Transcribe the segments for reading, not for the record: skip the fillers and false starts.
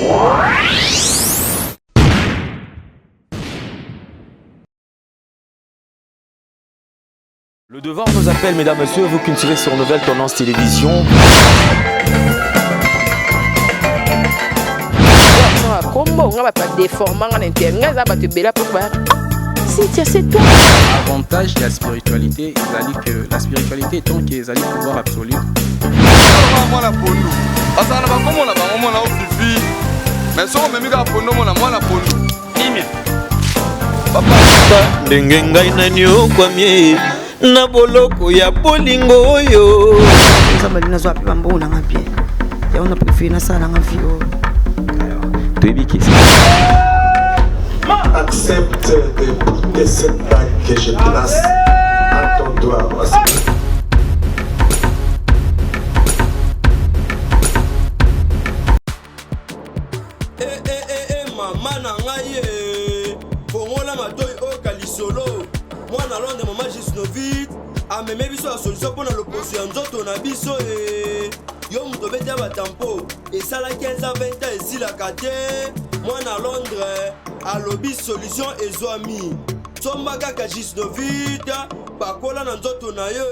Le devoir nous appelle, mesdames, messieurs, vous qui tirez sur Nouvelle Tendance Télévision. Avantage de la spiritualité, que la spiritualité est tant qu'ils allaient pouvoir absolu. ndenge ngai nani okwamie na boloko ya bolingo oyo nzambe nazwa pe bambo nanga bien ya on a préféré na sala nanga fio accepte de porter cette bague que je place à ton doigt. Mama na ngai fongola matoi o kalisolo mwana londe mama Gisnovit ameme biso ya solution mpona loposo ya nzoto na biso yo moto beti ya batampo esalaki 15 20 ans esilaka te mwana Londres alobi solution ezwami somba kaka Gisnovit pakola na nzoto na yo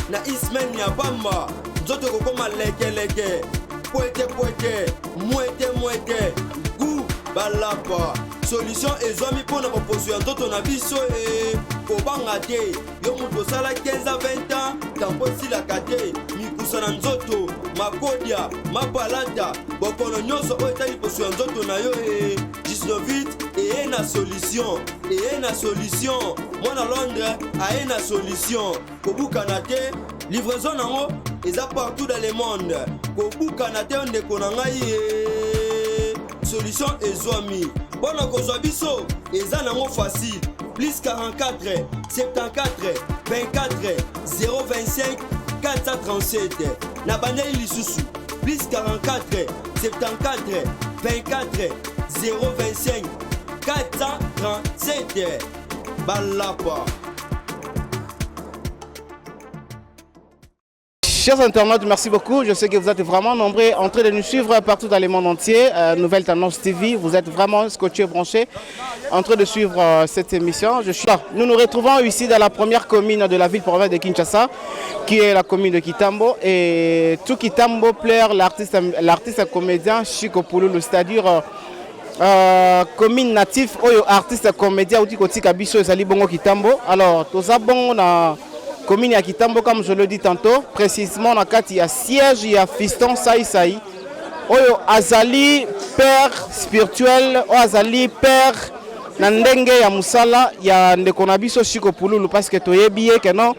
na ismen ya bamba nzoto kokoma lekeleke poete mwete gu balapa solution ezwami mpona koposo ya nzoto na biso kobanga te yo moto osala 15 20 ans tampo esilaka te mikusa na nzoto makodia mapalata bokono nyonso oyo etali poso ya nzoto na yo Gisnovit eye na solution mwana Londres aye na solution kobukana te livraison nango eza partout dans le monde kobukana te ndeko na ngai solution ezwami mpona kozwa biso eza nango facile plus 44 74 24 025 437 na bandeli lisusu plus 44 74 24 025 437 balapa. Chers internautes, merci beaucoup. Je sais que vous êtes vraiment nombreux en train de nous suivre partout dans le monde entier. Nouvelle Tendance TV, vous êtes vraiment scotchés, branchés, en train de suivre cette émission. Nous nous retrouvons ici dans la première commune de la ville-province de Kinshasa, qui est la commune de Kitambo. Et tout Kitambo plaire l'artiste comédien Chico Pouloulou, c'est-à-dire commune native, artiste comédien, outi koti kabiso ezali bongo Kitambo. Alors, tout ça bon na commune ya Kitambo, comme je le dis tantôt, précisément dans il y a siège, il y a Fiston Saïsaï. Oyo azali père spirituel, o azali père nandenge ya musala ya ndeko na biso Chico Pouloulou, parce que toyebi que non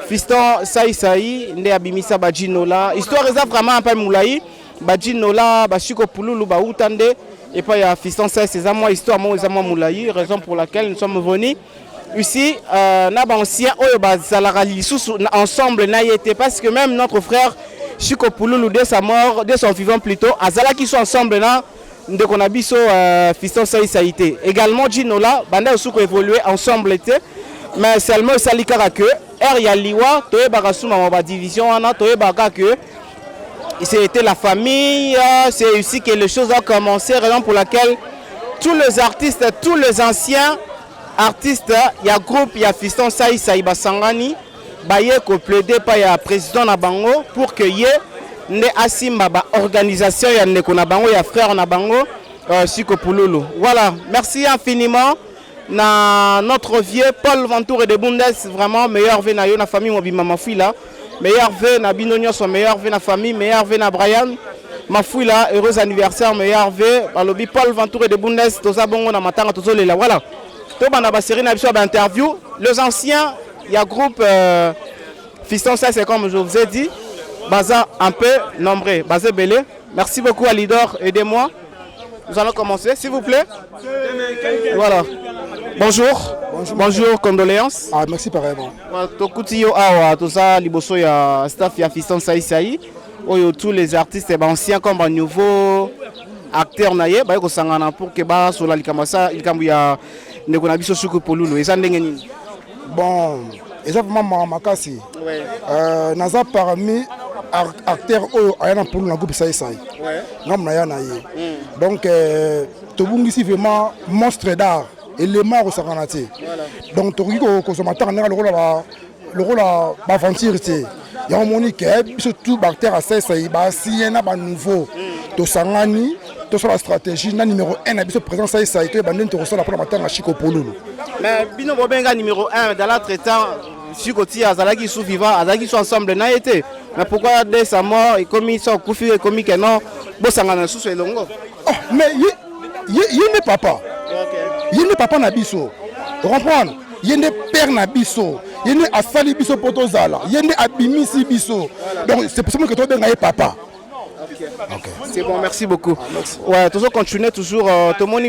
Fiston Saïsaï nde abimisa bajinola. Histoire eza vraiment un peu moulaï, bajinola ba Chico Pouloulou ba utande et pas il y a Fiston Saïsaï, c'est moi histoire moi eza moi moulaï, raison pour laquelle nous sommes venus ici, na ancien ensemble n'a été parce que même notre frère Chico Pouloulou dès sa mort, dès son vivant plutôt, azala qui sont ensemble là, de qu'on a biso Fiston Saïsaïté. Également Ginola, banda aussi évolué ensemble été, mais seulement salikara que er ya liwa toye bagasuma ma division ana toye baka que c'était la famille, c'est ici que les choses ont commencé, raison pour laquelle tous les artistes, tous les anciens artiste, il y a groupe, il y a Fiston Saïsaï Basangani, baye ko plaider pa ya président na bango pour que y ne asimba ba organisation ya ndeko na bango ya frère na bango Chico Pouloulou. Voilà, merci infiniment na notre vieux Paul Ventour de Bundes, vraiment meilleur vœu na yo na famille mobima mafila, meilleur vœu na binonyo son meilleur vœu na famille, meilleur vœu na Brian mafila, heureux anniversaire, meilleur vœu balobi Paul Ventour de Bundes, toza bongo na matanga tozolela. Voilà. Interview. Les anciens, il y a groupe Fiston ça c'est comme je vous ai dit, Baza un peu nombreux, Baza Belé. Merci beaucoup à Lidor, aidez-moi. Nous allons commencer, s'il vous plaît. Voilà. Bonjour. Bonjour, condoléances. Ah, merci pareillement. Tokutiyo awa, tout ça, liboso ya staff ya Fiston Saïsaï. Tous les artistes anciens comme un nouveau acteur naye, ba ko sangana pour que ba sur la likamasa, likambu ya ndeko na biso Chico Pouloulou. Eza ndenge nini? Bon, eza vraiment makasi. Naza parmi acteur ayana pour le groupe Saï Saï. Non, donc tobungisi vraiment monstre d'art élément au saranate. Donc toki ko consommateur na le rôle aventure té. Ya monique surtout acteur à Saï Saï ba siena ba nouveau to sangani to sur la stratégie na numéro 1 na biso présence Saï Saï to banden to resala pour la matin à Chico Polulu. Mais bino bobenga numéro 1 dans la traitant Chikoti azalaki sous vivant azalaki sous ensemble na été. Mais pourquoi dès sa mort et comme ils sont couffés et comme que non bosangana sous elongo. Oh mais il n'est papa. Il n'est papa na biso. Comprendre? Il n'est père na biso. Il n'est asali biso potozala. Il n'est abimisi biso. Donc c'est pour ça que toi benga papa. Okay. C'est bon, merci beaucoup. Merci. Ouais, toujours continuer, toujours. Tout le monde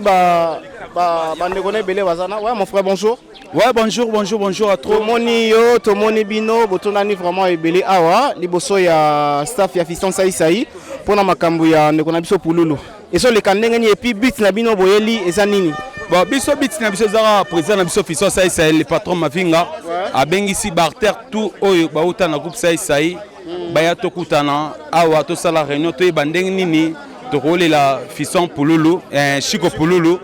ouais, mon frère, bonjour. Ouais, bonjour à tout le monde bino, botonani vraiment ebele awa, liboso ya staff ya Fiston Saï Saï pour na makambu ya ndekona biso pululu. Et so le kandenge ni epi bit na bino boyeli eza nini? Bon, biso bit na biso zara président na biso Fiston Saï Saï le patron Mavinga a bengisi barter tout oyo bauta na groupe Saï Saï. Baya tokutana awa to sala réunion to bandeng nini to la Fiston Pululu Chico Pululu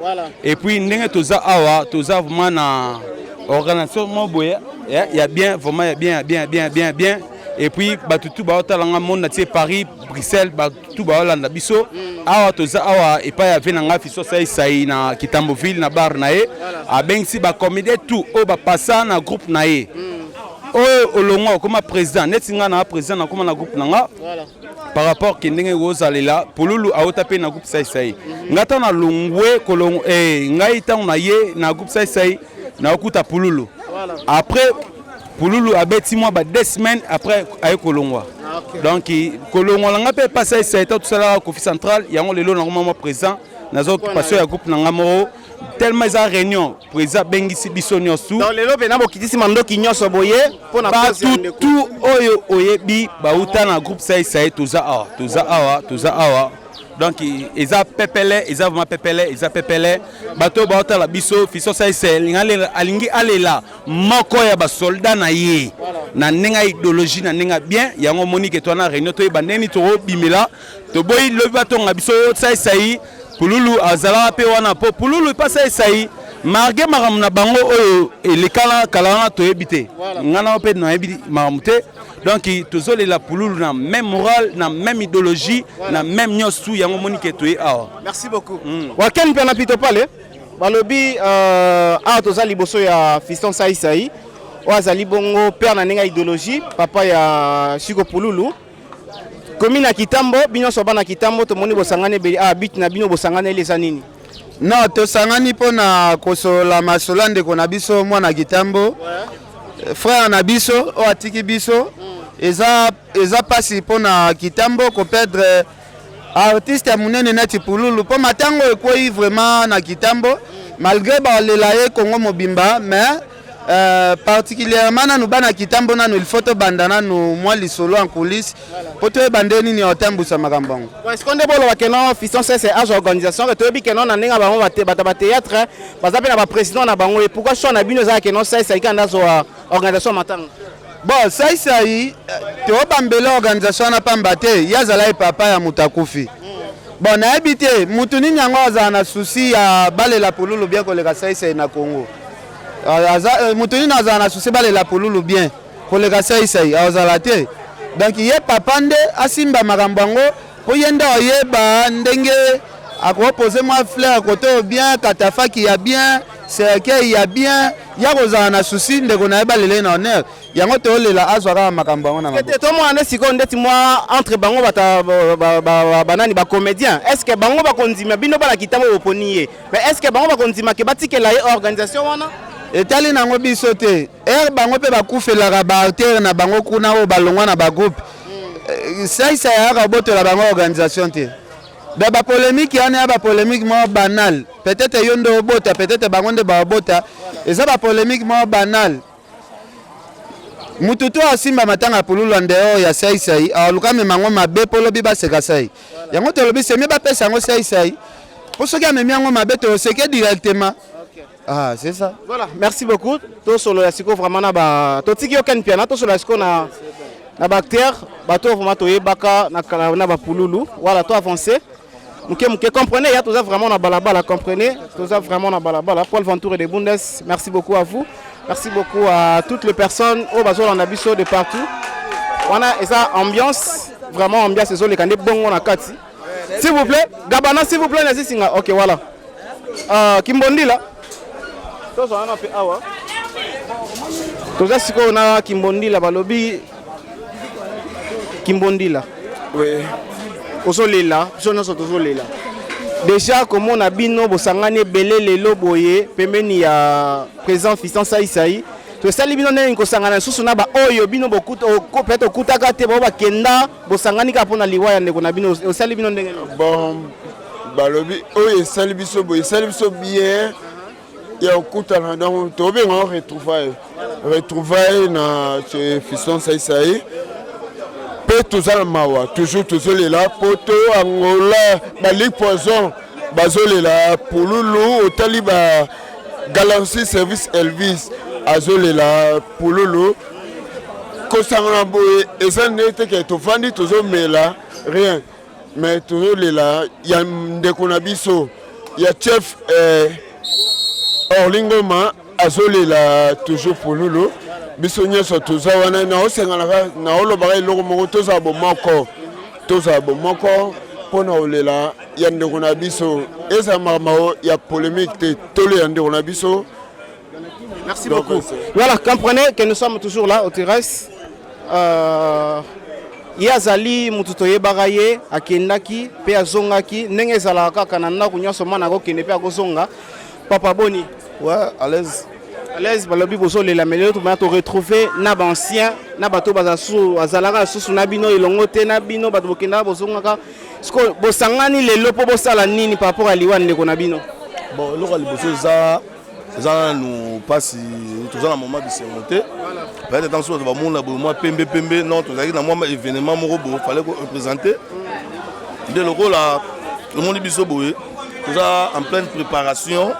et puis ndenge toza awa toza vraiment na organisation moboya il y a bien vraiment bien et puis batutu ba otalanga monde na Paris Bruxelles batutu ba Hollande biso awa toza awa et pas ya venanga Fiston Saï Saï na Kitamboville na bar nae a bengsi ba comédie tout o ba passa na groupe nae. Oh, olongo comme président netinga na président na comme na groupe nanga par rapport ki ndenge ozalela Pululu a otapé na groupe Saï Saï ngata na longwe kolong ngai tang na ye na groupe Saï Saï na okuta Pululu après Pululu a beti moi ba 2 semaines après ay kolongwa donc kolongwa nga pe pas Saï Saï tout ça Kofi central yango lelo na moi président na zo occupation ya groupe nanga moro tellement ils ont réunion président bengisi biso nyosu dans les lobes na bokitisi mandoki nyoso boye pona tout oyo oyebi bauta na groupe Saï Saï toza awa donc ils a pepele ils a vraiment pepele bato bauta la biso Fiston Saï Saï alingi alela moko ya ba soldat na ye na nenga idéologie na nenga bien yango monique to na réunion to bandeni to bimela to boy lobi bato nga biso Saï Saï Pululu azala pe wana po Pululu pas Saï Saï marge maram na bango oyo elekala kalana to ebité ngana pe na ebiti maramute donc tozole la Pululu na même morale na même idéologie na même nyosu yango monique to awa. Merci beaucoup. Wa ken pe na pito pale balobi a toza liboso ya Fiston Saï Saï o azali bongo père na nenga idéologie papa ya Chico Pululu. Commune à Kitambo, bino soba na Kitambo, to moni bosangane beli bit na bino bosangane lesa nini? Non, to sangani pona kosola masolande kona biso mwana Kitambo. Frère na biso o atiki biso. Eza pasi pona Kitambo ko perdre artiste ya munene neti Pululu. Po matango ekoi vraiment na Kitambo malgré ba lelaye Congo mobimba mais particulièrement nous bana Kitambo nanu il faut to bandana nous moi li solo en coulisses pour to bandeni ni otambu sa makambango. Est-ce qu'on débolo wa kenon Fiston c'est age organisation que to bi kenon na ninga bango ba théâtre bazape na ba président na bango et pourquoi so na bino za kenon c'est kanda zo organisation matanga. Bon Saï Saï to bambela organisation na pambate yazala e papa ya mutakufi. Bon na habité mutuni nyango za na souci ya bale la Pululu bien ko le Saï Saï na Congo. Mutuni na za na souci bale la Pululu bien ko le Saï Saï azalate. Donc ye papa nde asimba makambango po yenda oyeba ndenge akoposer moi fleur côté bien katafa qui a bien c'est y a bien ya kozana na souci ndeko na yeba lele na honneur yango to lela azwaka makambango na maboko to mo ane siko ndeti moi entre bango bata banani ba comédien est-ce que bango ba kondima bino bala Kitambo oponiye mais est-ce que bango ba kondima ke batikela organisation wana etali nango biso te bango pe bakufelaka baartere na bango kuna o balongwa na bagroupe Saï Saï yaka botola bango organisation te de ba polémique yana ba polémique mo banal peut-être yondo bota peut-être bango nde ba bota eza ba polémique mo banal mututu asimba matanga Pululu ndeo ya Saï Saï aluka me mango mabe polobi ba seka Saï yango to lobi semi ba pesa ngo Saï Saï pour ce qui a me miango mabe to seke directement. Ah, c'est ça. Voilà, merci beaucoup. To solo ya siko vraiment na ba to tiki okan piana to solo ya siko na na bacteur bato vraiment toyebaka na bapululu voilà to avancer muke comprenez ya toza vraiment na balabala comprenez toza vraiment na balabala Paul Ventoure de Bundes merci beaucoup à vous merci beaucoup à toutes les personnes au bazolanda biso de partout wana eza ambiance vraiment ambiance ezole kande bongo na kati s'il vous plaît Gabana s'il vous plaît na singa OK voilà Kimbondila tozo wana pe awa toza siko na Kimbondila balobi Kimbondila oui ozolela biso nyonso tozolela déjà komona bino bosangani ebele lelo boye pembeni ya président Fiston Saïsaï tosali bino ndenge kosangana susu na baoyo bino peut-être okutaka te bao bakenda bosangani kaka mpona liwa ya ndeko na bino osali bino ndenge bon balobi oyo esali biso boye esali biso bien ya okutana donc tobenga retrouvaille na chez Fiston Saïsaï mpe tozala mawa toujours tozolela po to angola baligue poison bazolela pululu otali ba galancy service Elvis azolela pululu kosangana boye eza nete ke tovandi tozomela rien mais tozolela ya ndeko na biso ya chef Orlingoma azolela toujours pululu biso nyonso toza wana naosenganaka naolobaka eloko moko tozala bomoko mpona olela ya ndeko na biso eza makambo ya polémique te tolo ya ndeko na biso. Merci beaucoup. Voilà, comprenez que nous sommes toujours là au terrasse. Yazali mututoye bagaye akendaki pe azongaki ndenge ezalaka kaka na ndako nyonso mwana akokende pe akozonga. Papa Boni. Ouais, à l'aise. À l'aise, balobi bozolela mais l'autre moment to retrouver na ancien na bato bazasu azalaka susu na bino elongo te na bino bato bokenda bozongaka. Sko bosangani lelo po bosala nini par rapport à liwa ndeko na bino. Bon, eloko liboso za nous passe tous en moment de se monter. Peut-être dans ce moment moi pembe non tous na moi événement moko bo fallait représenter. De loko là le monde biso boye. Tout ça en pleine préparation.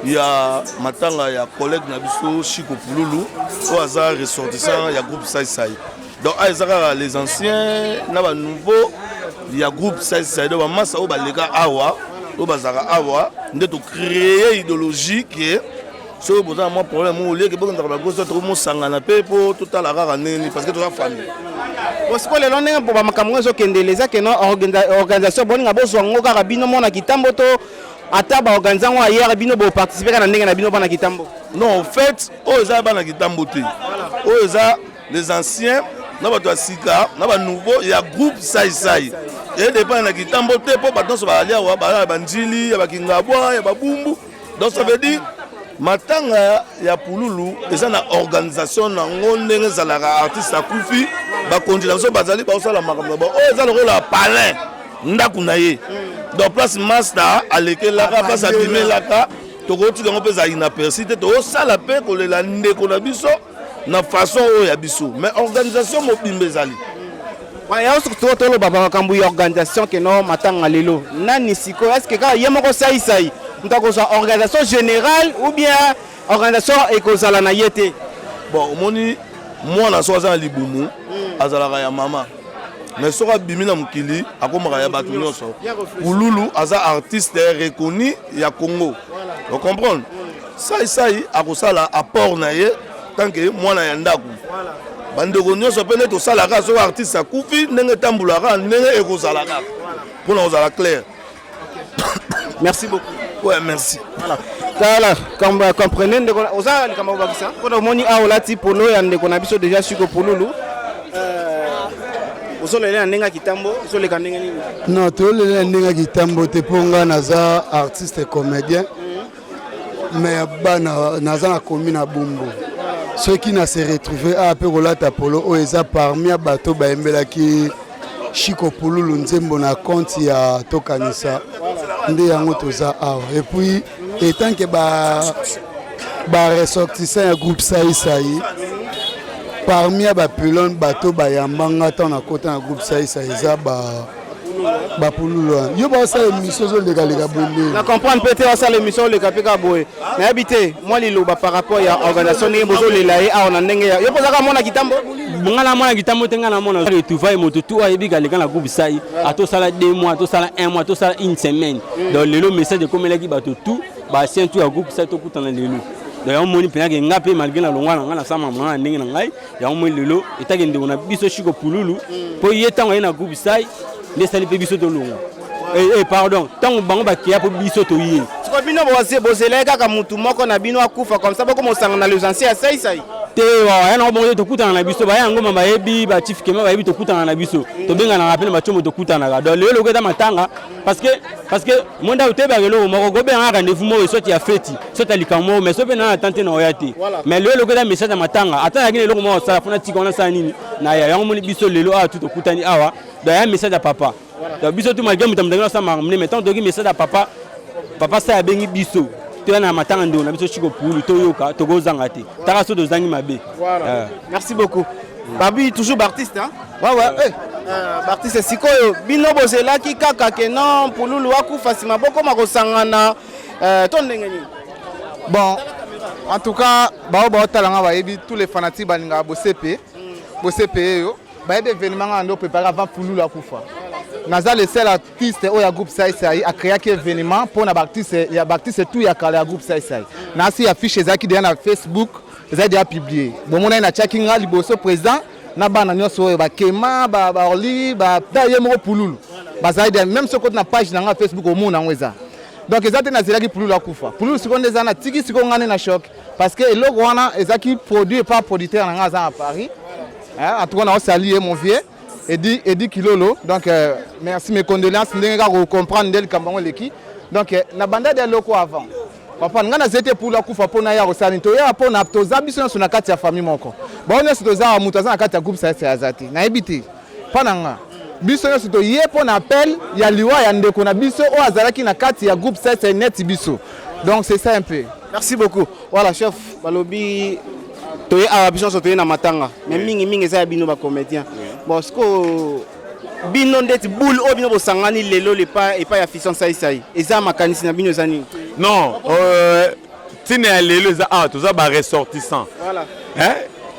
Il y a matanga il y a collègue na biso Chico Pululu au hasard ressortissant il y a groupe Saïsaï. Donc les anciens na ba nouveau il y a groupe Saïsaï donc massa o ba lega awa o bazara awa ndeto créer idéologie qui est ce que besoin moi problème au lieu que bon ndaka ko so to mo sangana pe po tout à la rara neni parce que to la famille parce que le londres pour ba makambo zo kendeleza que non organisation boninga bozwa ngoka kabino mona kitambo to ata ba organisation hier bino bo participer na ndenge na bino bana kitambo. Non en fait o za bana kitambo te o za les anciens na bato asika na ba nouveau il y a groupe Saïsaï et dépend na kitambo te po bato so ba alia wa ba banjili ya bakingabwa ya babumbu donc ça veut dire matanga ya pululu eza na organisation na ndenge zalaka artiste akufi ba continuation bazali ba osala makambo ba o eza lokola palin ndaku na ye donc place master alekelaka place abimelaka tokotika ngo peza inaperçu te tosala pe kolela ndeko na biso na façon oyo ya biso mais organisation mobimba ezali ya surtout tolo baba makambo ya organisation ke no matanga lelo nani siko est-ce que ka yemoko Saïsaï ndako sa organisation générale ou bien organisation ekozala na yete bon omoni mwana so azana libumu azalaka ya mama mais soka bimina mukili akomaka ya bato nyonso Pululu aza artiste reconnu ya Congo vous comprenez Saïsaï akosala apport na ye tant que mwana ya ndako bandeko nyonso pe nde tosalaka so artiste akufi ndenge tambulaka ndenge ekozalaka mpona kozala clair. Merci beaucoup. Ouais, merci. Voilà, comme comprenez ndeko oza likamba bakisa mpona moni aolati polo ya ndeko na biso déjà Chico Pululu ozolela ndenge kitambo ozoleka ndenge nini? Non, tozolela ndenge kitambo te ponga naza artiste comédien mais bana naza na komi na bumbu ceux qui na se retrouver a pe kolata polo o eza parmi bato baembelaki Chico Pululu nzembo na compte ya tokanisa nde yango toza awa et puis étant que ba ressortissant ya groupe Saïsaï parmi ba pylone bato bayambanga tant na kota na groupe Saïsaï eza bapululu yo basala émission ozolekaleka bonde na comprendre peut-être basala émission olekapeka boye nayebi te mwa liloba par rapport ya organisation ndenge bozolela ye awa na ndenge yo mpozaka mona kitambo nga na mona kitambo te nga na mona retrouvaille moto tu ayebi kaleka na groupe sai atosala 2 mois atosala 1 mois atosala une semaine donc lelo message ekomelaki bato tu basien tu ya groupe sai tokutana lelo donc yango moni mpenaka nga mpe malgré na longwa na nga na sama mona na ndenge na ngai yango moni lelo etaki ndeko na biso shiko pululu mpo ye ntango aye na groupe sai nde esali mpe biso tolongwa pardon ntango bango bakeya mpo biso toye siko bino bozelai kaka mutu moko na bino akufa comme ça boko mosanga na les anciens ya saisai te ya nango bongo tokutana na biso baya yango mama bayebi bachief kema bayebi tokutana na biso tobenganaka mpe na bacomo tokutanaka donc lelo loketa matanga parce que monda otebaka eloko moko kobengaka rendez-vous moko soti ya feti soti ya likambo moko mais so mpe na atante na oya te mais lelo loketa message ya matanga atandaki na eloko moko osala mpona tika wana sala nini na ya yango moni biso lelo awa tu tokutani awa donc ya message ya papa donc biso tu malgré moto amutangi osala makambo mais tant toki message ya papa sa abengi biso na matanga ndeko na biso chiko pulu toyoka tokozanga te taka so tozangi mabe. Voilà. Merci beaucoup. Babi toujours Baptiste hein? Ouais. Baptiste sikoyo bino bozelaki kaka ke non pululu akufa sima boko makosangana to ndenge nini. Bon, en tout cas, talanga bayebi tous les fanatiques balinga bosepe yo bayebi événement ndo préparé avant pululu akufa. Naza le seul artiste au ya groupe Sai a créé un événement pour na artiste ya Baptiste tout ya kala groupe Sai. Na si affiche zaki déjà na Facebook, za déjà publié. Bon mona na checkinga liboso président na bana nyoso ba kema ba orli ba daye mo pululu. Ba zaidi même ce côté na page na Facebook au monde ngweza. Donc ezate na zelaki pululu akufa. Pululu seconde za na tiki seconde ngane na choc parce que eloko wana ezaki produit par producteur na ngaza à Paris. En tout cas na sali mon vieux Edi Kilolo, donc merci mes condoléances, nous comprendre dès le Cameroun leki. Donc na banda de loko avant. Papa ngana zete pour la kufa pona ya rosani to ya pona to zabiso na kati ya famille moko. Ba on est toza mutaza na kati ya groupe ça c'est azati. Na ebiti. Pananga. Biso yo to ye pona appel ya liwa ya ndeko na biso o azalaki na kati ya groupe ça c'est net biso. Donc c'est ça un peu. Merci beaucoup. Voilà chef Balobi toye abiso so toye na matanga. Mais mingi eza bino ba comédien. Bon ce que bino ndeti boule o bino bosangani lelo le pas et pas ya fission sai eza makanisi na bino zani non tine lelo za toza ba ressortissant voilà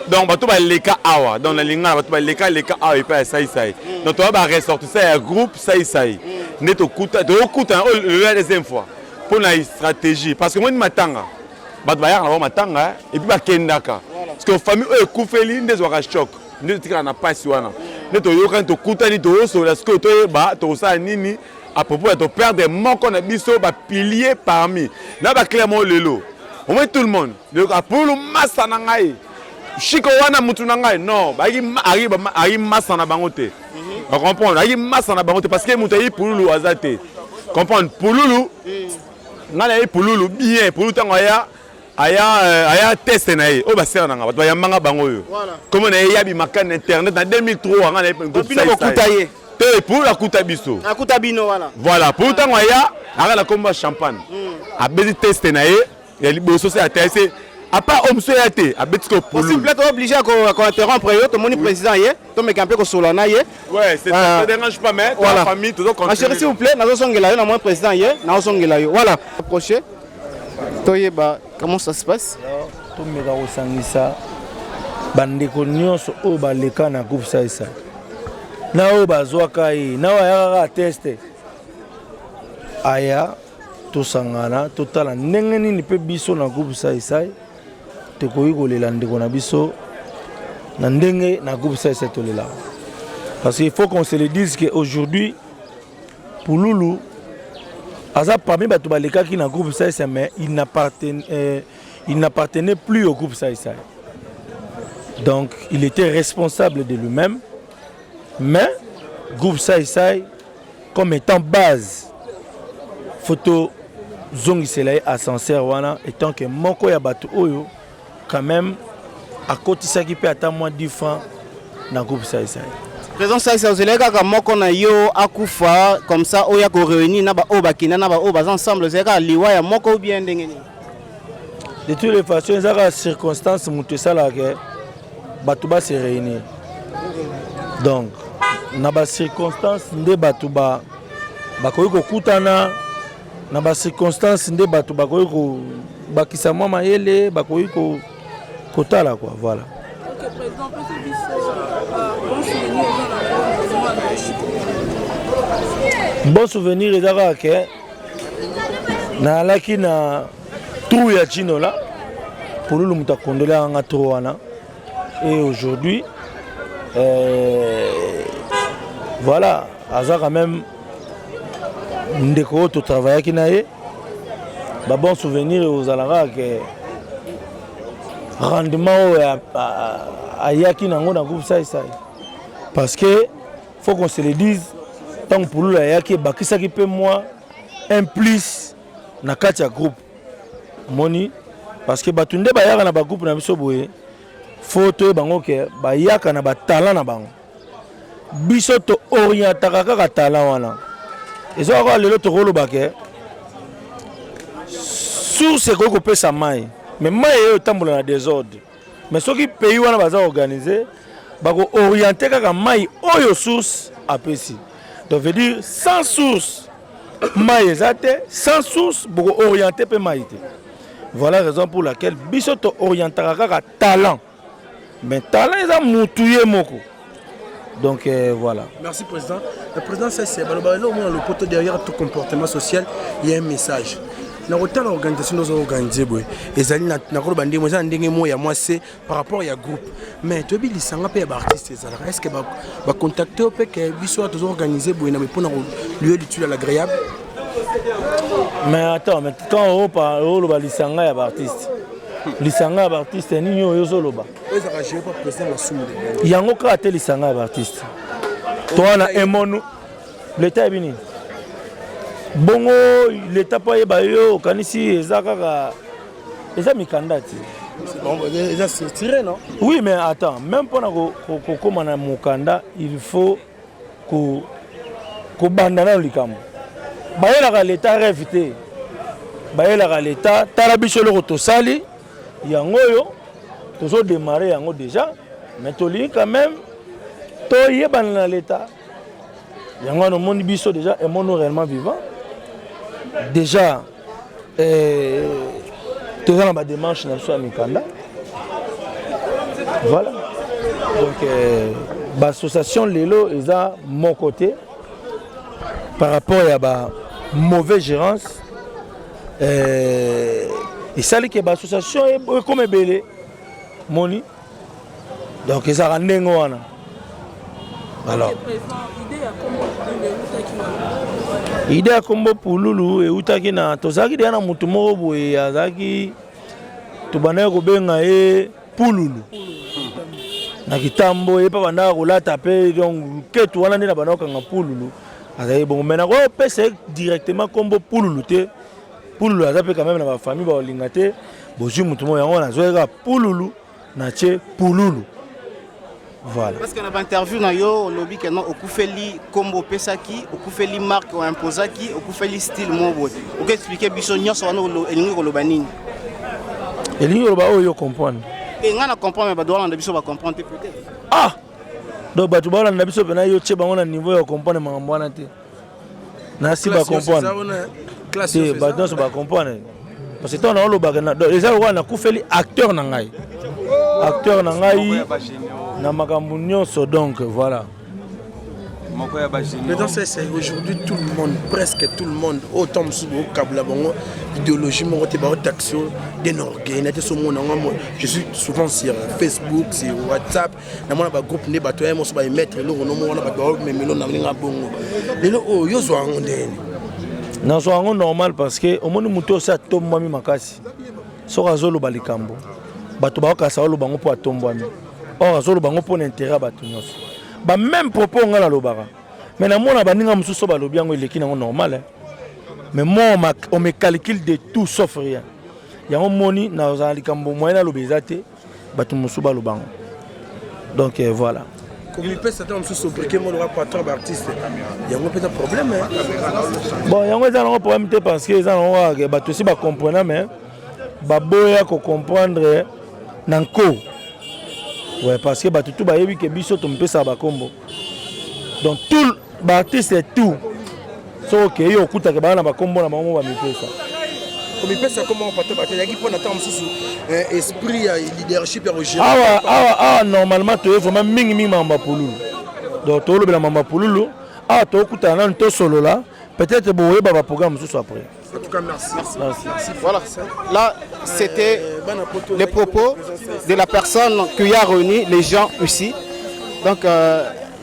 donc bato ba leka awa donc na linga bato ba leka awa et pas sai donc toza ba ressortissant ya groupe sai neto kuta la deuxième fois pour la stratégie parce que moi ni matanga bato ba ya na matanga et puis ba kendaka parce que famille ekufeli ndezo ka choc nous tika na pasi wana neto yoka to kutani to so la sko to ba to sa nini à propos de perdre moko na biso ba pilier parmi na ba clairement lelo au moins tout le monde le apolo massa na ngai chiko wana mutu na ngai non ba ari massa na bango te on comprend ari massa na bango te parce que mutu yi pululu azate comprendre pululu ngala yi pululu bien pululu tango aya test na ye o ba sera na nga ba ya manga bango yo comment na ya bi makana internet en 2003 nga na kutaye te pour la kutabiso akuta bino voilà pour tant ya ara la combat champagne a bezi test na ye ya liboso c'est atessé à part omso ya te a beti ko pulu simple to obligé ko interrompre yo to moni président ye to me camper ko solo na ye ouais c'est ça dérange pas mais la famille tout donc s'il vous plaît nazo songela yo na mon président ye na songela yo voilà approcher toyeba comment ça se passe tomeka kosangisa bandeko nyonso oyo baleka na groupe saisa na oyo bazwaka ye na oyo ayaka teste aya tosangana totala ndenge nini mpe biso na groupe saisa tokoki kolela ndeko na biso na ndenge na groupe saisa tolelaka parce qu'il faut qu'on se le dise qu'aujourd'hui Pululu Aza parmi bato baleka qui na groupe Saïsa mais il n'appartenait plus au groupe Saïsa. Donc il était responsable de lui-même, mais groupe Saïsa comme étant base photo zongi selay ascenseur wana étant que moko ya bato oyo quand même à côté ça qui peut attendre moins 10 francs dans groupe Saïsa. Président Saïsa zelay kaka moko na yo akufa comme ça oya ko réunir na ba obakina na ba oba ensemble zeka liwa ya moko bien ndengeni. De toutes les façons ça la circonstance mutu sala que bato ba se réunir. Donc na ba circonstance nde bato bakoki kokutana na ba circonstance nde bato bakoki kobakisa mwa mayele bakoki kotala quoi voilà. Bon souvenir ezaka ke nalaki na trou ya chino là Pululu muta kondole anga trou wana et aujourd'hui voilà aza quand même ndeko to travailler ki na ye ba bon souvenir aux alara que rendement ayaki nango na groupe ça parce que faut qu'on se le dise tant pour lui ayaki bakisaki pe moi un plus na kati ya groupe moni parce que batunde bayaka na ba groupe na biso boye photo bango ke bayaka na ba talent na bango biso to orientaka kaka talent wana ezo ko lelo to koloba ke source ko pesa mai mais mai yo tambola na désordre mais soki pays wana baza organiser bako orienter kaka mai oyo source apesi donc veut dire sans source mai ezate sans source bako orienter pe mai te. Voilà la raison pour laquelle biso to orientaka kaka talent mais talent eza mutuye moko. Donc voilà. Merci président. Le président c'est le poteau derrière tout comportement social, il y a un message. Na hôtel organisation nous organiser boy. Ezali na ko bandi mo za ndenge mo ya moi c'est par rapport ya groupe. Mais to bi lisanga pe ba artiste ezala. Est-ce que ba contacter au pe que biso tous organiser boy na me pour lieu d'utile l'agréable. Mais attends, mais quand on parle au lisanga ya ba artiste. Lisanga ba artiste ni yo zoloba. Ezaka je pas président la somme de. Yango ka te lisanga ba artiste. Toi na emonu l'état bini. Bongo l'état pa yeba yo kanisi ezaka eza mikandati. Bon, eza tiré non? Oui, mais attends, même pour na ko na mukanda, il faut ko bandana likambo. Bayela l'état révité. Bayela l'état tala biso lo to sali yango yo tozo démarrer yango déjà mais toli quand même to yeba na l'état. Yango no monde biso déjà est mon réellement vivant. Déjà tous dans la démarche na so mikanda. Voilà. Donc l'association Lelo est à mon côté par rapport à la mauvaise gérance. Et ça, c'est l'association est comme belé. Moni. Donc, ils ont rendu un alors. Idée à combo pour Lulu et Outaki na Tozaki de na Mutumo boy Azaki Tubana Robenga et Pululu. Na Kitambo et pas banda roula taper donc que tu wana na banoka nga Pululu. Azaki bon maintenant on pèse directement combo Pululu te. Pululu azape quand même na ba famille ba lingate boju Mutumo yango na zoeka Pululu na che Pululu. Voilà. Parce qu'on a interview na yo lobby que non okufeli combo pesaki okufeli marque ou imposaki okufeli style mo boy. OK expliquer biso nyonso wana elingi ko lobanini. Elingi ko ba yo comprendre. Et ngana comprendre mais ba doit na biso ba comprendre peut-être. Ah. Donc ba tu ba na biso pena yo che bango na niveau ya comprendre mambo wana te. Na si ba comprendre. Classe yo. Ba donc ba comprendre. Parce que toi na lo ba na eza wana kufeli acteur na ngai. Acteur na ngai. Na makambo nyonso donc voilà. Mais dans c'est aujourd'hui tout le monde, presque tout le monde, autant au câble bongo, idéologie mon côté taxo, dénorgué, je suis souvent sur Facebook, sur WhatsApp, na mona ba groupe ne ba to mo so ba mettre le no mo na ba do mais melo na linga bongo. Lelo o yo zo ngondeni. Na zo ngo normal parce que au monde muto sa tomba mi makasi. So razolo balikambo. Bato ba ka sa lo bango po atomba mi. Or azolo bango pour l'intérêt bato nyonso. Ba même propos ngala lobara. Mais na mona baninga mususo ba lobi yango eleki nango normal. Mais moi on me calcule de tout sauf rien. Yango moni na ozali kambo moyen na lobezate bato mususo ba lobango. Donc voilà. Comme il peut certains mususo briquer mon patron d'artiste. Yango peut un problème. Bon yango eza nango problème te parce que eza nango que bato si ba comprendre mais ba boya ko comprendre nanko. Ouais, parce que tout bayebi que biso to mpesa ba kombo. Donc tout l'artiste est tout. Sauf que yo kuta ke bana ba kombo na bango ba mipesa. Comme pesa comment on peut battre yaki pour attendre sous esprit leadership et rejet. Normalement tu es vraiment mingi mamba pululu. Donc to lobela mamba pululu, to kuta na to solo là, peut-être boye ba programme sous après. En tout cas merci. Voilà. Là, c'était les propos de la personne qui a réuni les gens ici. Donc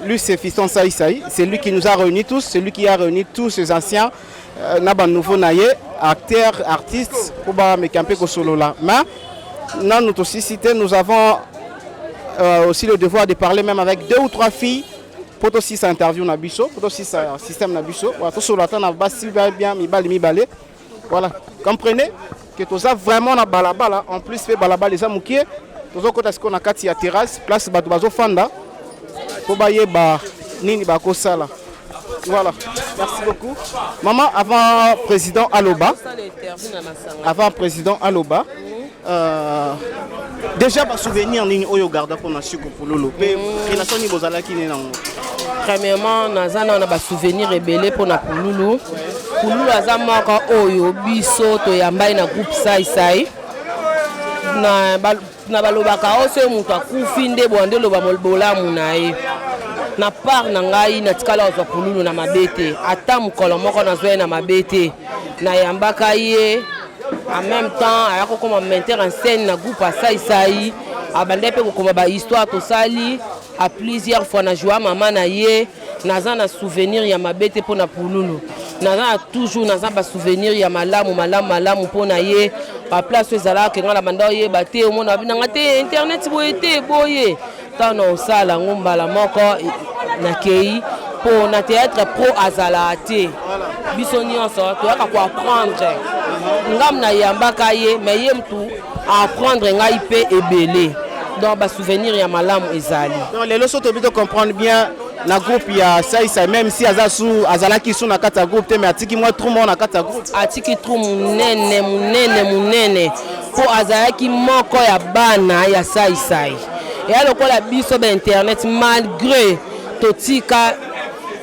lui c'est Fiston Saï Saï, c'est lui qui nous a réunis tous, c'est lui qui a réuni tous ces anciens nouveaux naïe, acteurs, artistes, pour me camper au solo là. Mais dans notre société, nous avons aussi le devoir de parler même avec 2 ou 3 filles pour aussi ça interview na biso, pour aussi ça système na biso. Voilà, tout solo là, na basi bien mi balé. Voilà, comprenez que tout ça vraiment na balabala, en plus fait balabala les amoukié, tout ça côté ce qu'on a kati ya terrasse, place bato bazo fanda. Pour bailler ba nini ba kosala. Voilà, merci beaucoup. Maman, avant président Aloba, déjà ba souvenir nini oyo garda pour na suko pololo. Mais relation ni bozala ki nena. Premièrement, nazana on a ba souvenir rebelle pour na pololo. Pololo azama ka oyo biso to yamba na groupe Sai Sai. Na balobaka ose mutu akufi nde bonde loba bolamu na ye na part na ngai na tikala ozwa pululu na mabete ata mukolo moko nazwa na mabete na yambaka ye en même temps ayako koma metteur en scène na groupe Sai Sai abande pe kokoma ba histoire to sali a plusieurs fois na joie maman na ye naza na souvenir ya mabete pona pululu naza toujours naza ba souvenir ya malamu pona ye pa place ezala ke ngala manda ye bate o mona binanga te internet boye tano osala ngombala moko na kei pour na théâtre pro azala te biso nyonso to yaka ko apprendre ngam na yambaka ye mais ye mtu apprendre ngai pe ebele donc ba souvenir ya malamu ezali donc les leçons to bito comprendre bien na groupe ya Sai Sai même si azalaki sous na kata groupe te mais atiki moi trop mon na kata groupe atiki trop munene pour azalaki moko ya bana ya Sai Sai et alokola biso ba internet malgré totika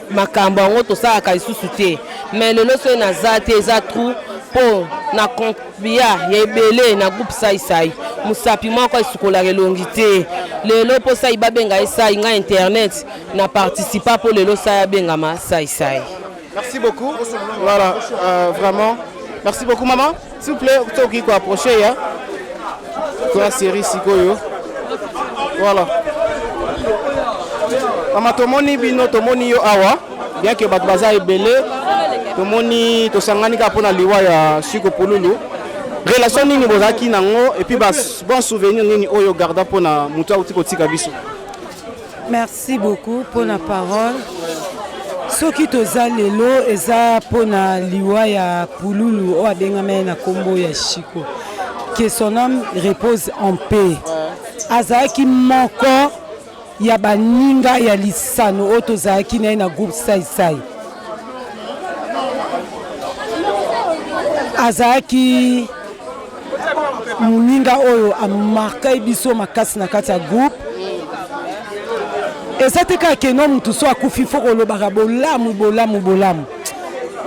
makambo ngo to sala ka isusu te mais le leçon na zate za trou pour na compte bia ya ebele na groupe Sai Sai musapi moko isukola relongité lelo po Sai babenga Sai nga internet na participa pour lelo Sai benga ma Sai Sai. Merci beaucoup. Voilà, vraiment. Merci beaucoup maman. S'il vous plaît, vous qui approcher ya. Quoi série sikoyo. Voilà. Maman tomoni bino tomoni yo awa bien que bato baza ebele tomoni tosangani ka pona liwa ya siko polulu. Relation nini bozaki nango et puis bon souvenir nini oyo garda pona mutu auti kotika biso. Merci beaucoup pour la parole. Ce qui toza lelo eza pona liwa ya pululu o abengama na kombo ya Chiko. Que son âme repose en paix. Azaki moko ya baninga ya lisano o tozaki na groupe Sai Sai. Azaki muninga oyo amarka biso makasi na kati ya groupe. Et c'est que non mutu so akufi foko lobaka bolamu.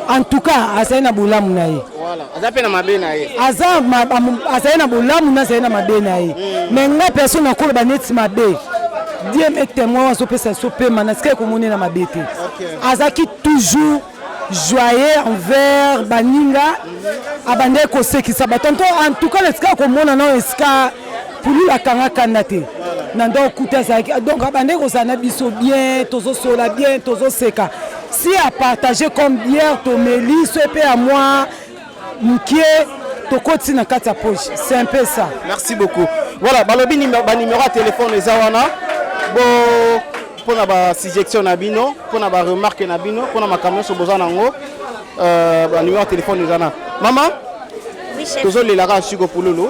En tout cas, azana bolamu na ye. Voilà, azape na mabe na ye. Azana bolamu na azana mabe na ye. Mais nga personne akolo baneti mabe. Dieu est témoin so pesa so pe manaske ko moni na mabe te. Azaki toujours joyeux envers baninga abande ko sekisa batonto en tout cas leska ko mona na eska pulu la kanga kanate. Nando kuta zaki donc abande ko sana biso bien tozo sola bien tozo seka. Si à partager comme bière to meli so pe à moi mkie to koti na kata poche. C'est un peu ça. Merci beaucoup. Voilà, balobi numéro de téléphone ezawana. Bon pour la suggestion nabino, pour la remarque nabino, pour la camion sur besoin nango, numéro de téléphone ezana. Maman, toujours les lara sugo pululu.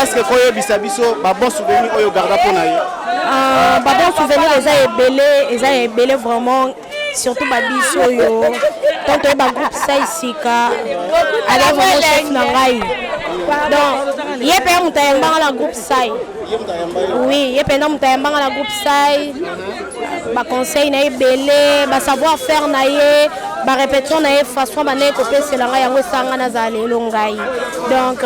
Est-ce que koyo bisabiso ba bon souvenir oyo garda pona ye? Ba bon souvenir eza ebele vraiment surtout ba biso yo. Tant que ba groupe Sai Sika avec vraiment chef na ngai. Donc, il y a pas un la groupe Sai. Oui, il y a pas un la groupe Sai. baconseil na ye ebele basavoir-faire na ye barépétition na ye façon banaye kopesela ngai yango esanga nazala lelo ngai donc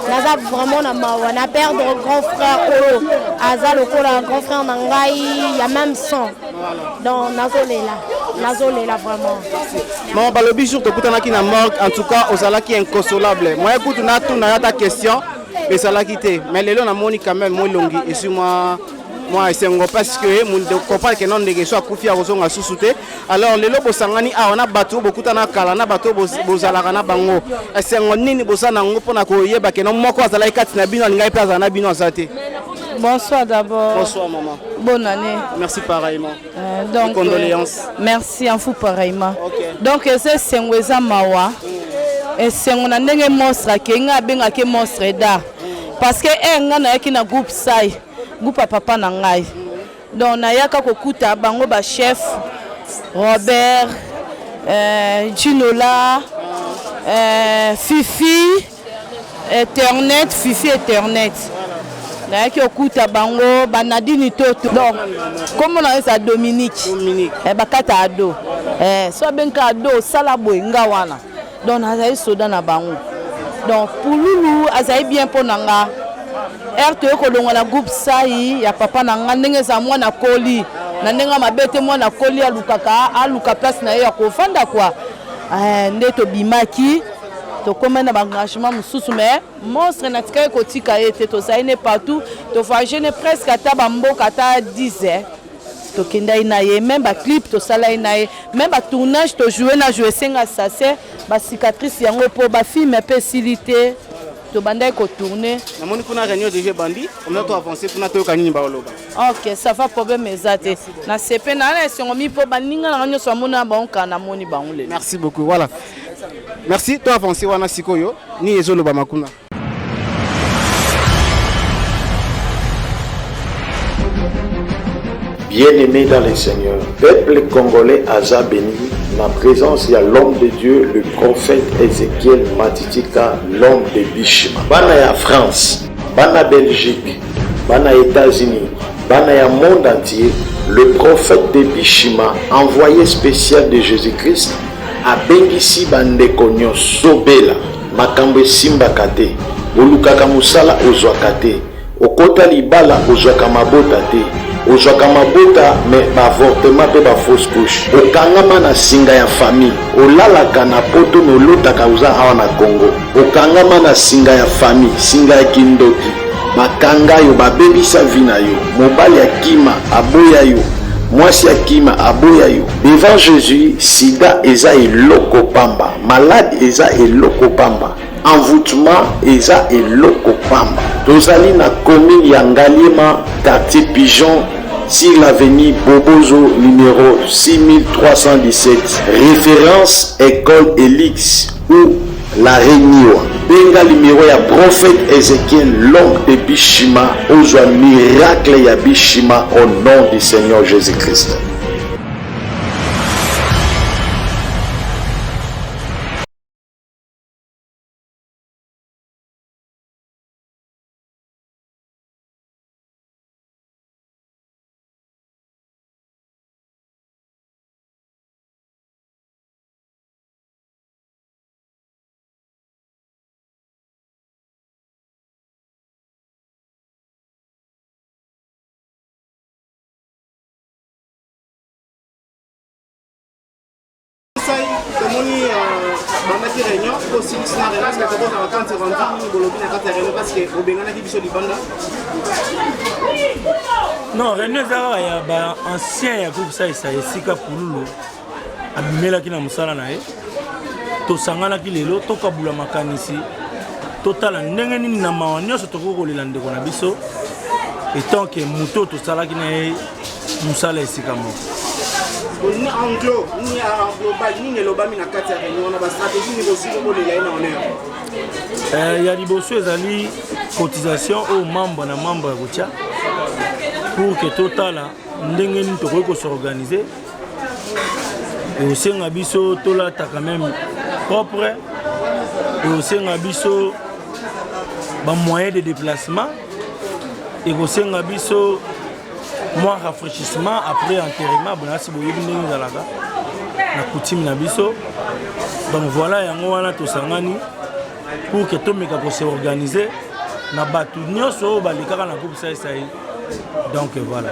naza vraiment na mawa na perdre grand frère oyo aza lokola grand frère na ngai ya même sang donc nazolela vraiment bon balobi jour tokutanaki na morgue en tout cas ozalaki inconsolable moi écoute na tout na ta question ezalaki te mais lelo namoni quand même moi longi et sur moi esengo parce que mon de comprendre que non ndenge so akufi ya kozonga susu te alors lelo bosangani a na bato bokutana kala na bato bozalaka na bango esengo nini bosana ngo pona koyeba ke non moko azalaki kati na bino alingai pe azala na bino azate. Bonsoir d'abord. Bonsoir maman. Bonne année. Merci pareillement. Donc condoléances. Merci en fou pareillement. Donc c'est sengweza mawa. Et sengo na ndenge monstre ke nga benga ke monstre d'art. Parce que nga na yaki na groupe sai. Groupe papa na ngai. Donc na yaka kokuta bango ba chef Robert Ginola Fifi Ethernet. Na yaki okuta bango banadini toto. Donc comme on a ça Dominique bakata ado. So benka ado sala boinga wana. Donc azai soda na bango. Donc pour Loulou azai bien pour nanga. RTE ko longa na groupe sai ya papa nanga ndenge za mwana koli. Na ndenga mabete mwana koli aluka place na ya ko fanda kwa. Ndeto bimaki to komena ba engagement mususu mais monstre na tika ko tika ete to saine partout to fa jeune presque ata bamboka ata 10 to kenda inaye même ba clip to sala inaye même ba tournage to jouer na jouer senga sase ba cicatrice yango po ba film pe silité to bandai ko tourner na moni kuna réunion de jeu bandi on a to avancer kuna to kanini ba oloba. OK ça va problème ezate na CP na na songo mi po baninga na nyo so mona ba onka na moni ba onle. Merci beaucoup voilà. Merci to avancer wana sikoyo ni ezoloba makuna. Bien-aimés dans le Seigneur, peuple congolais Aza béni, ma présence, il y a l'homme de Dieu, le prophète Ézéchiel Matitika, l'homme de Bishima. Bana ya France, Bana Belgique, Bana États-Unis, Bana ya monde entier, le prophète de Bishima, envoyé spécial de Jésus-Christ, a bengisi bandeko nyonso bela, makambo simba kate, bolukaka musala ozwakate, okota libala ozwaka mabota te. Ozwaka mabota mais avortement pe ba fausse couche okangama na singa ya famille olalaka na poto nolotaka uza awa na Congo okangama na singa ya famille singa ya kindoki bakanga yo babebisa vina yo mobali ya kima aboya yo mwasi ya kima aboya yo devant Jésus sida eza eloko pamba malade eza eloko pamba envoûtement eza eloko pamba tozali na commune ya Ngaliema quartier Pigeon sur l'avenue Bobozo numéro 6317 référence école Elix ou la Réunion benga numéro ya prophète Ézéchiel l'homme de Bishima ozwa miracle ya Bishima au nom du Seigneur Jésus-Christ. Tomoni bandaki réunion aussi na relance ka tobo na kanti rendu bolobi na kati réunion parce que obengana ki biso libanda. Non, réunion za ya ba ancien ya groupe ça esika pululu abimelaki na musala na ye tosanganaki lelo tokabula makanisi totala ndenge nini na mawa nyonso tokokolela ndeko na biso etant ke moto tosalaki na ye musala esika moko. Ni anglo ni global ni lobami na kati ya réunion na ba stratégie ni bosiko bolela na honneur. Ya liboso ezali cotisation au membre na membre ya kotia pour que totala ndenge nini tokoki kosorganiser et osenga biso tolata quand même propre et osenga biso ba moyen de déplacement et osenga biso moi rafraîchissement après enterrement bonasi boyebi ndenge ezalaka na coutume na biso. Donc voilà yango wana tosangani pour que tomeka ko se organiser na batu nyonso balekaka na groupe SAISAI. Donc voilà.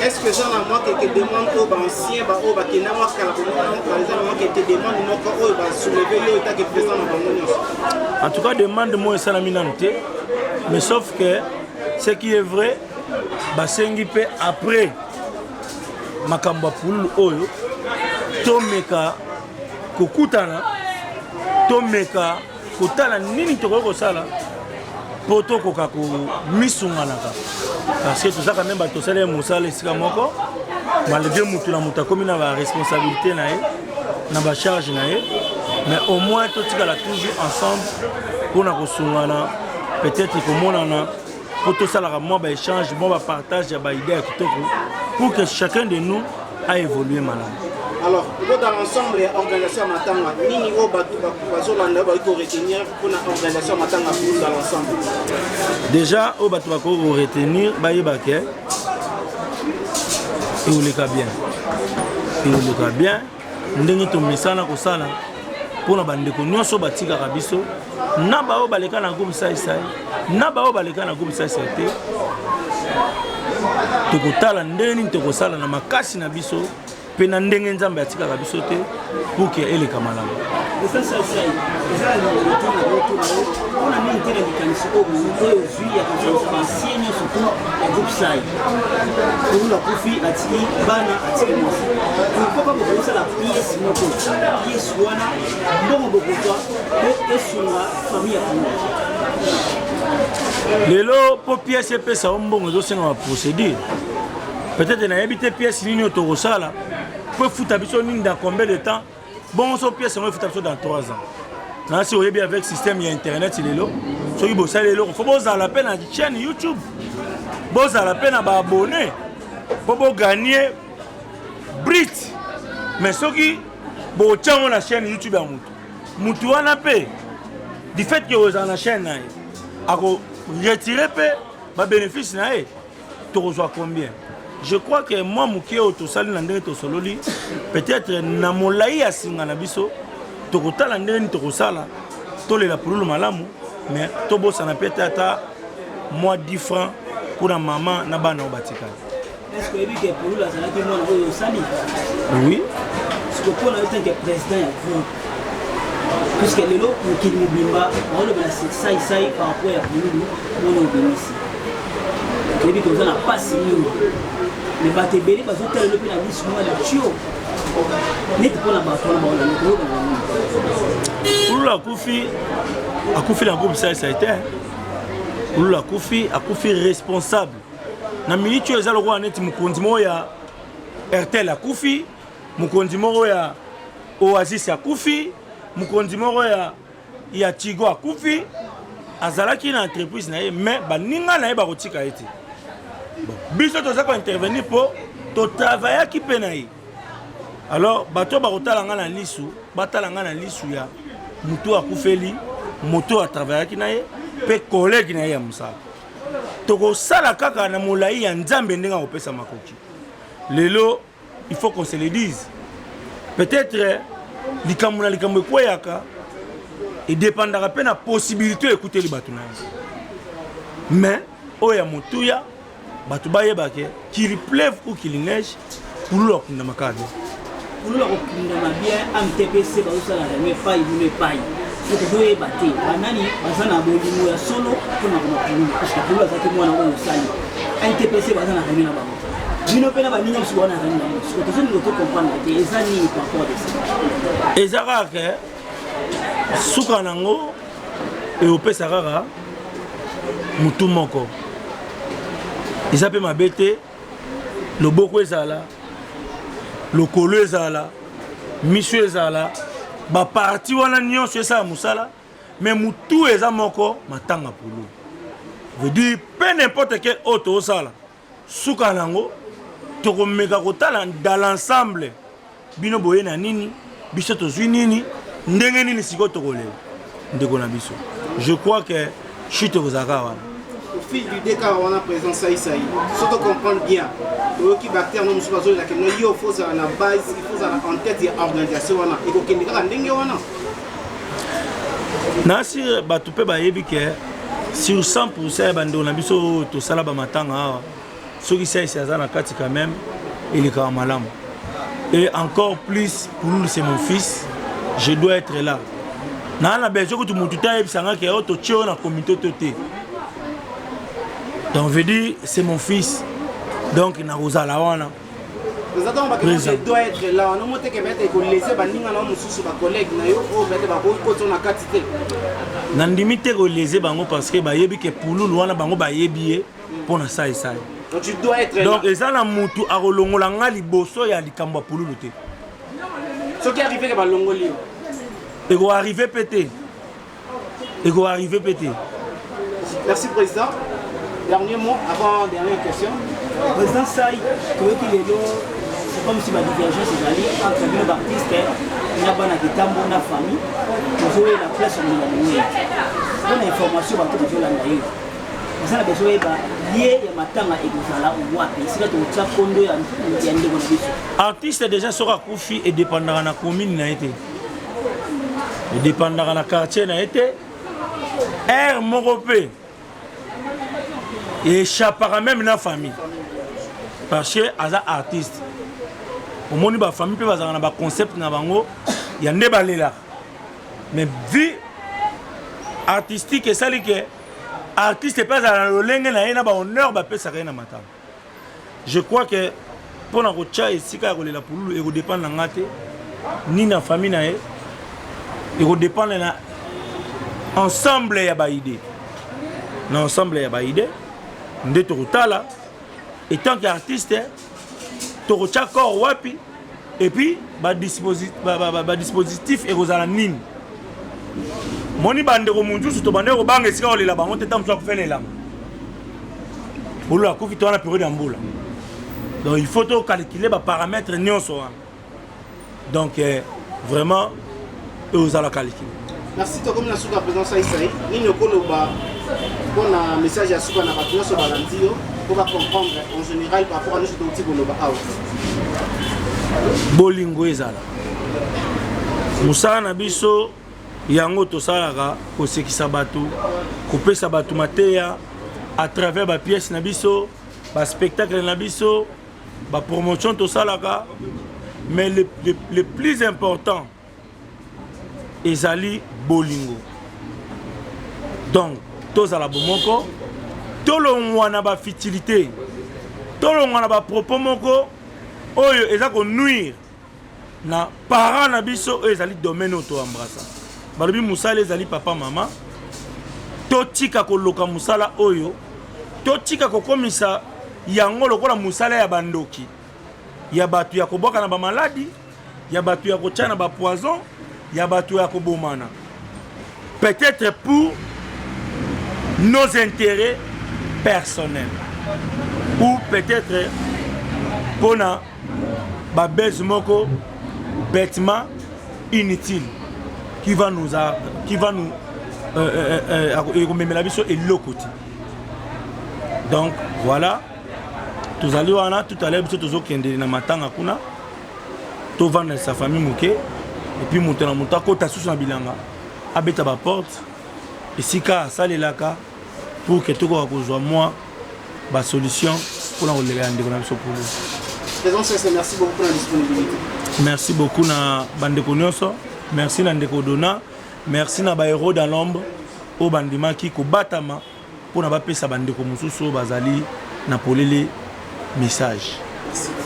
Est-ce que j'en ai moi qui demande aux anciens au bakina moi kala par exemple moi qui te demande moi ko ba soulever le état que président na bango. En tout cas demande moi ça na minante. Mais sauf que ce qui est vrai basengi pe après makambo pulu oyo tomeka kokutana tomeka kotala nini tokoko sala poto koka ko misunganaka parce que tout ça quand même bato sala mosala esika moko malgré mutu na muta komi na ba responsabilité na ye na ba charge na ye mais au moins tout tika la toujours ensemble pour na kosungana peut-être komonana pour tout ça la moi ba échange moi ba partage ba idée kitoko pour que chacun de nous a évolué malade. Alors, dans l'ensemble, l'organisation Matanga, nini o batu bazolanda ba ko retenir pour l'organisation Matanga dans l'ensemble. Déjà au batu ba ko retenir ba yebake et on le ka bien. Et on le ka bien ndenge to misana ko sala pour na bande ko nyonso batika ka biso na ba o baleka na groupe SAISAI na ba o baleka na groupe SAISAI te to ko tala ndeni to ko sala na makasi na biso. Pena ndenge nzambe atikaka biso te pour que eleka malamu. Lelo po pièce epesa ombongo ezosenga ma procédure. Peut-être na yebite pièce nini otokosala peut foutre biso nini dans combien de temps. Bon so pièce on foutre biso dans 3 ans. Na si oyebi avec système ya internet lelo soki bosa lelo faut boza la peine na chaîne YouTube. Boza la peine ba abonner pour gagner Brit. Mais soki bo tchango na chaîne YouTube ya mutu. Mutu wana pe du fait que oza na chaîne na ako retirer pe ba bénéfice na e to reçoit combien. Je crois que moi, Mouké, Otosali, Nandé, Tosololi, peut-être Namolaï a singa na biso, Tokota, Nandé, Tokosala, Tolé la Poulou Malamu, mais Tobo, ça n'a peut-être moi 10 francs pour la maman, Nabana au Batika. Est-ce que vous avez Poulou, la Salaki, moi, au Sali? Oui. Est-ce que vous avez été président puisque les lots, qui nous bimba, on a SAISAI par rapport à Poulou, on a bénéficié. Vous avez dit que vous n'avez pas signé. Mais vous avez dit que vous avez dit que vous avez dit Oula Koufi a Koufi la groupe SAISAI. Oula Koufi a Koufi responsable. Na minute yo ezalo kwa neti mukondimo ya RTL a Koufi, mukondimo ya Oasis a Koufi, mukondimo ya Tigo a Koufi. Azalaki na entreprise na ye mais baninga na ye ba kotika ete. Bon, biso toza ko intervenir pour to travailler ki pe na ye. Alors bato ba kotalanga na lisu, batalanga na lisu ya mutu akufeli, moto a travailler ki na ye, pe collègue na ye ya musala. Toko sala kaka na molai ya nzambe ndenga kopesa makoki. Lelo il faut qu'on se le dise. Peut-être likamuna likamwe kweyaka et dépendra pas de la possibilité d'écouter les bateaux. Mais, oya motuya, bateau baye bake, qu'il pleuve ou qu'il neige, pour l'eau qu'on a macabé. Pour l'eau qu'on a bien, un TPC, ça ne pas, il ne pas. Il faut que vous battez. Anani, bazana bolimo ya solo, pour na kuma parce que pour l'eau ça que moi na on sali. Un TPC bazana ramena ba. Mino pena ba ninga suwana ramena. Ce que vous devez comprendre, c'est ezani par rapport à ça. Ezara que suka nango et opesa kaka mutu moko eza pe mabete loboko ezala lokolo ezala miso ezala ba parti wana nyonso esa musala mais mutu eza moko matanga pulu veut dire peu n'importe quel autre osala suka nango tokomeka kotala dans l'ensemble bino boye na nini biso tozwi nini ndenge nini siko tokolela ndeko na biso. Je crois que chute aux Arabes. Au fil du décor on a présent SAISAI. Si on comprend bien, qui bactère nous sommes sur la que nous y faut ça na base il faut ça en tête de organisation wana et ko kendika ka ndenge wana na si batu pe ba yebi ke sur 100% bando na biso to sala ba matanga ceux qui c'est ça na kati quand même il est quand malam et encore plus pour nous c'est mon fils je dois être là na na besoin que tout monde tout a sanga ke auto tio na comité toté donc veut dire c'est mon fils donc na rozala wana président doit être là on monte que mettre ko laisser bandinga na mususu ba collègue na yo o mettre ba ko to na quantité na ndimite ko laisser bango parce que ba yebi ke pululu wana bango ba yebi pour na ça et ça donc tu dois être donc là eza na mutu akolongola nga liboso ya likambo pululu te ce qui arrivé que ba longoli et go arriver pété merci président dernier mot avant dernière question président Saï c'est comme si la divergence est allée entre les artistes et la banque de tambour na famille pour jouer la place de la nuit on a information à tout de la nuit ça la besoin est lié ya matanga et kuzala wapi sika to tsa kondo ya ndeko na biso artiste déjà sera kufi et dépendant na commune na été et dépendant na quartier na été air moropé et échappera même na famille parce que aza artiste au monde ba famille peut bazana na ba concept na bango ya nde balela mais vie artistique et ça li que artiste pas à lolenge na ina ba honneur ba pesa ka ina matama je crois que pour na rocha esika ko lela pululu e ko dépend na ngate ni na famille na e ko dépend na ensemble ya ba idée na ensemble ya ba idée nde to kutala et tant qu'artiste to rocha corps wapi et puis ba dispositif et rozala nini moni bande ko munjusu to bande ko banga esika olela bango te tamso akufelela bolo akufi to na période ya mbula donc il faut to calculer ba paramètres nyonso donc vraiment ozala calculer merci to comme na suka président Saïsaï nini okoloba pour na message ya suka na bato nyonso balandio pour comprendre en général par rapport à nous tout koloba awa bolingo ezala musala na biso yango tosalaka kosekisa bato kopesa bato mateya à travers ba pièce na biso ba spectacle na biso ba promotion tosalaka mais le plus important ezali bolingo donc tozala bomoko tolongwa na ba futilité tolongwa na ba propos moko oyo eza ko nuire na parents na biso oyo ezali domaine auto embrassa balobi musala ezali papa mama totika koloka musala oyo totika kokomisa yango lokola musala ya bandoki ya batu ya koboka na ba maladi ya batu ya kotia na ba poison ya batu ya kobomana peut-être pour nos intérêts personnels ou peut-être pour na ba base moko bêtement inutile qui va nous donc voilà tout à l'heure tout à l'heure tout kende na matanga kuna to vendre sa famille muke et puis monter na montako ta sous na bilanga abeta ba porte ici ka salelaka pour que tout ko kozwa moi ba solution pour la reléguer ndeko na biso pour président Saïsaï merci beaucoup pour la disponibilité merci beaucoup na bandeko nyonso merci na ndeko dona merci na ba héros dans l'ombre au bandima ki ko batama pour na ba pesa bandeko mususu bazali na polele message. Merci.